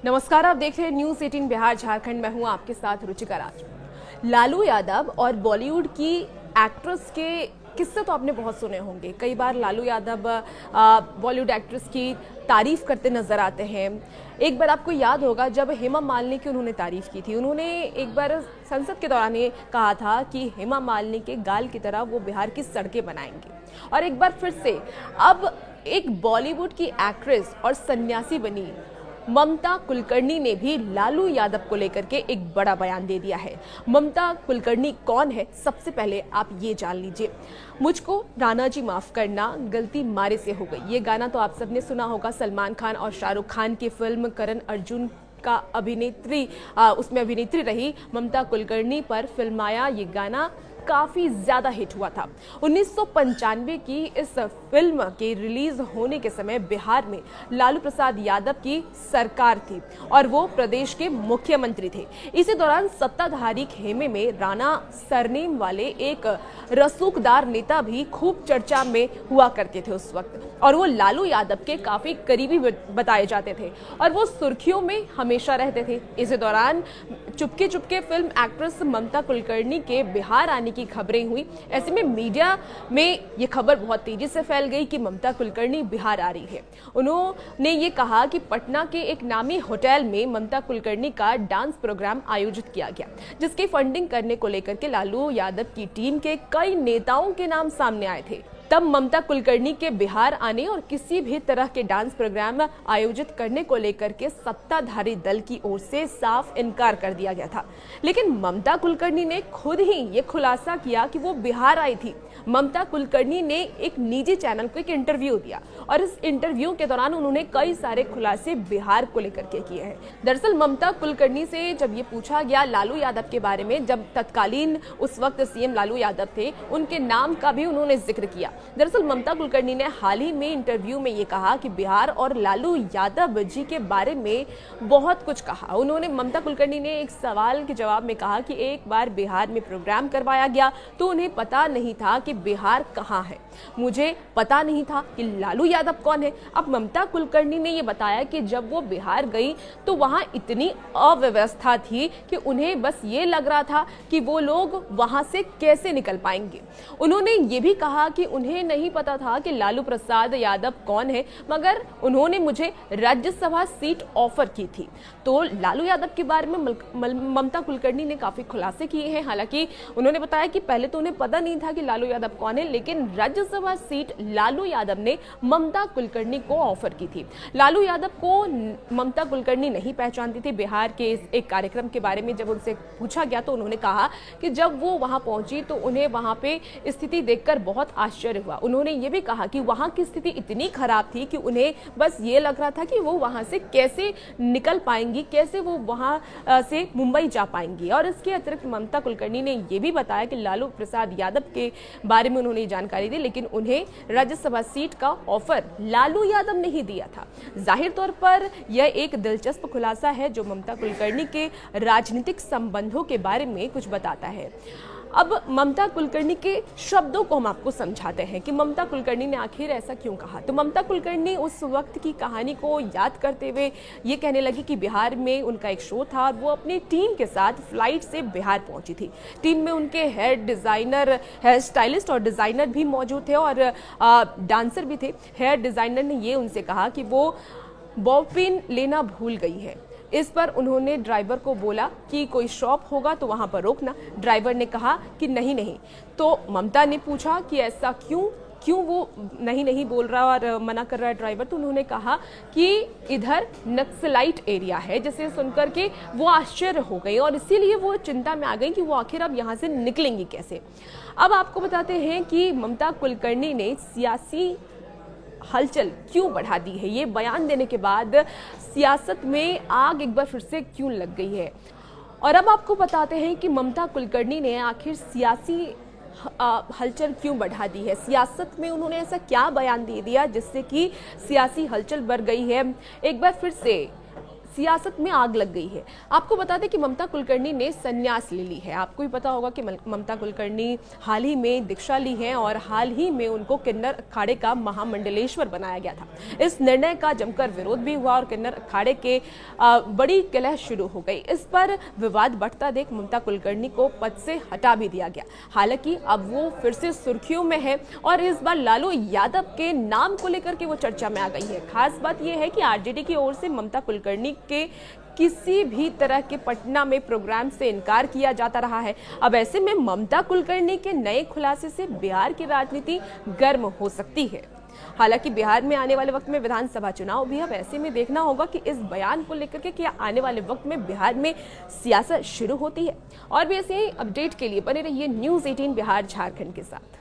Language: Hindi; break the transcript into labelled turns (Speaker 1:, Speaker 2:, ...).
Speaker 1: नमस्कार, आप देख रहे हैं न्यूज़ 18 बिहार झारखंड। मैं हूं आपके साथ रुचिका राज। लालू यादव और बॉलीवुड की एक्ट्रेस के किस्से तो आपने बहुत सुने होंगे। कई बार लालू यादव बॉलीवुड एक्ट्रेस की तारीफ करते नजर आते हैं। एक बार आपको याद होगा जब हेमा मालिनी की उन्होंने तारीफ की थी। उन्होंने एक बार संसद के दौरान ये कहा था कि हेमा मालिनी के गाल की तरह वो बिहार की सड़कें बनाएंगे। और एक बार फिर से अब एक बॉलीवुड की एक्ट्रेस और सन्यासी बनी ममता कुलकर्णी ने भी लालू यादव को लेकर के एक बड़ा बयान दे दिया है। ममता कुलकर्णी कौन है, सबसे पहले आप ये जान लीजिए। मुझको राणा जी माफ करना, गलती मारे से हो गई। ये गाना तो आप सबने सुना होगा। सलमान खान और शाहरुख खान की फिल्म करण अर्जुन का उसमें अभिनेत्री रही ममता कुलकर्णी पर फिल्माया ये गाना काफी ज्यादा हिट हुआ था। 1995 की इस फिल्म के रिलीज होने के समय बिहार में लालू प्रसाद यादव की सरकार थी और वो प्रदेश के मुख्यमंत्री थे। इसी दौरान सत्ताधारी खेमे में राणा सरनेम वाले एक रसूखदार नेता भी खूब चर्चा में हुआ करते थे उस वक्त, और वो लालू यादव के काफी करीबी बताए जाते थे और वो सुर्खियों में हमेशा रहते थे। इसी दौरान चुपके चुपके फिल्म एक्ट्रेस ममता कुलकर्णी के बिहार आने की खबरें हुई। ऐसे में मीडिया में ये खबर बहुत तेजी से फैल गई कि ममता कुलकर्णी बिहार आ रही है। उन्होंने ये कहा कि पटना के एक नामी होटल में ममता कुलकर्णी का डांस प्रोग्राम आयोजित किया गया, जिसकी फंडिंग करने को लेकर के लालू यादव की टीम के कई नेताओं के नाम सामने आए थे। तब ममता कुलकर्णी के बिहार आने और किसी भी तरह के डांस प्रोग्राम आयोजित करने को लेकर के सत्ताधारी दल की ओर से साफ इनकार कर दिया गया था। लेकिन ममता कुलकर्णी ने खुद ही ये खुलासा किया कि वो बिहार आई थी। ममता कुलकर्णी ने एक निजी चैनल को एक इंटरव्यू दिया और इस इंटरव्यू के दौरान उन्होंने कई सारे खुलासे बिहार को लेकर के किए हैं। दरअसल ममता कुलकर्णी से जब ये पूछा गया लालू यादव के बारे में, जब तत्कालीन उस वक्त सीएम लालू यादव थे, उनके नाम का भी उन्होंने जिक्र किया। दरअसल ममता कुलकर्णी ने हाल ही में इंटरव्यू में ये कहा कि बिहार और लालू यादव जी के बारे में बहुत कुछ कहा। उन्होंने ममता कुलकर्णी ने एक सवाल के जवाब में कहा कि एक बार बिहार में प्रोग्राम करवाया गया तो उन्हें पता नहीं था कि बिहार कहाँ है। मुझे पता नहीं था कि लालू यादव कौन है। अब ममता कुलकर्णी ने ये बताया कि जब वो बिहार गई तो वहां इतनी अव्यवस्था थी कि उन्हें बस ये लग रहा था कि वो लोग वहां से कैसे निकल पाएंगे। उन्होंने ये भी कहा कि उन्हें नहीं पता था कि लालू प्रसाद यादव कौन है, मगर उन्होंने मुझे राज्यसभा सीट ऑफर की थी। तो लालू यादव के बारे में ममता कुलकर्णी ने काफी खुलासे किए हैं। हालांकि उन्होंने बताया कि पहले तो उन्हें पता नहीं था कि लालू यादव कौन है, लेकिन राज्यसभा सीट लालू यादव ने ममता कुलकर्णी को ऑफर की थी। लालू यादव को ममता कुलकर्णी नहीं पहचानती थी। बिहार के इस एक कार्यक्रम के बारे में जब उनसे पूछा गया तो उन्होंने कहा कि जब वो वहां पहुंची तो उन्हें वहां पे स्थिति देखकर बहुत आश्चर्य हुआ। उन्होंने ये भी कहा कि वहां की स्थिति इतनी खराब थी कि उन्हें बस ये लग रहा था कि वो वहां से कैसे निकल पाएंगी, कैसे वो वहां से मुंबई जा पाएंगी। और इसके अतिरिक्त ममता कुलकर्णी ने ये भी बताया कि लालू प्रसाद यादव के बारे में उन्होंने जानकारी दी, लेकिन उन्हें राज्यसभा सीट का ऑफर लालू यादव ने ही दिया था। जाहिर तौर पर यह एक दिलचस्प खुलासा है जो ममता कुलकर्णी के राजनीतिक संबंधों के बारे में कुछ बताता है। अब ममता कुलकर्णी के शब्दों को हम आपको समझाते हैं कि ममता कुलकर्णी ने आखिर ऐसा क्यों कहा। तो ममता कुलकर्णी उस वक्त की कहानी को याद करते हुए ये कहने लगी कि बिहार में उनका एक शो था और वो अपनी टीम के साथ फ्लाइट से बिहार पहुंची थी। टीम में उनके हेयर स्टाइलिस्ट और डिजाइनर भी मौजूद थे और डांसर भी थे। हेयर डिजाइनर ने ये उनसे कहा कि वो बॉबपिन लेना भूल गई है। इस पर उन्होंने ड्राइवर को बोला कि कोई शॉप होगा तो वहां पर रोकना। ड्राइवर ने कहा कि नहीं नहीं। तो ममता ने पूछा कि ऐसा क्यों वो नहीं बोल रहा और मना कर रहा है ड्राइवर। तो उन्होंने कहा कि इधर नक्सलाइट एरिया है, जिसे सुनकर के वो आश्चर्य हो गई और इसीलिए वो चिंता में आ गई कि वो आखिर अब यहाँ से निकलेंगी कैसे। अब आपको बताते हैं कि ममता कुलकर्णी ने सियासी हलचल क्यों बढ़ा दी है। ये बयान देने के बाद सियासत में आग एक बार फिर से क्यों लग गई है। और अब आपको बताते हैं कि ममता कुलकर्णी ने आखिर सियासी हलचल क्यों बढ़ा दी है। सियासत में उन्होंने ऐसा क्या बयान दे दिया जिससे कि सियासी हलचल बढ़ गई है। एक बार फिर से सियासत में आग लग गई है। आपको बता दें कि ममता कुलकर्णी ने संन्यास ले ली है। आपको भी पता होगा कि ममता कुलकर्णी हाल ही में दीक्षा ली है और हाल ही में उनको किन्नर अखाड़े का महामंडलेश्वर बनाया गया था। इस निर्णय का जमकर विरोध भी हुआ और किन्नर अखाड़े के बड़ी कलह शुरू हो गई। इस पर विवाद बढ़ता देख ममता कुलकर्णी को पद से हटा भी दिया गया। हालांकि अब वो फिर से सुर्खियों में है और इस बार लालू यादव के नाम को लेकर के वो चर्चा में आ गई है। खास बात यह है कि आरजेडी की ओर से ममता कुलकर्णी के किसी भी तरह के पटना में प्रोग्राम से इनकार किया जाता रहा है। अब ऐसे में ममता कुलकर्णी के नए खुलासे से बिहार की राजनीति गर्म हो सकती है। हालांकि बिहार में आने वाले वक्त में विधानसभा चुनाव भी, अब ऐसे में देखना होगा कि इस बयान को लेकर के क्या आने वाले वक्त में बिहार में सियासत शुरू होती है। और भी ऐसे ही अपडेट के लिए बने रहिए न्यूज़ 18 बिहार झारखंड के साथ।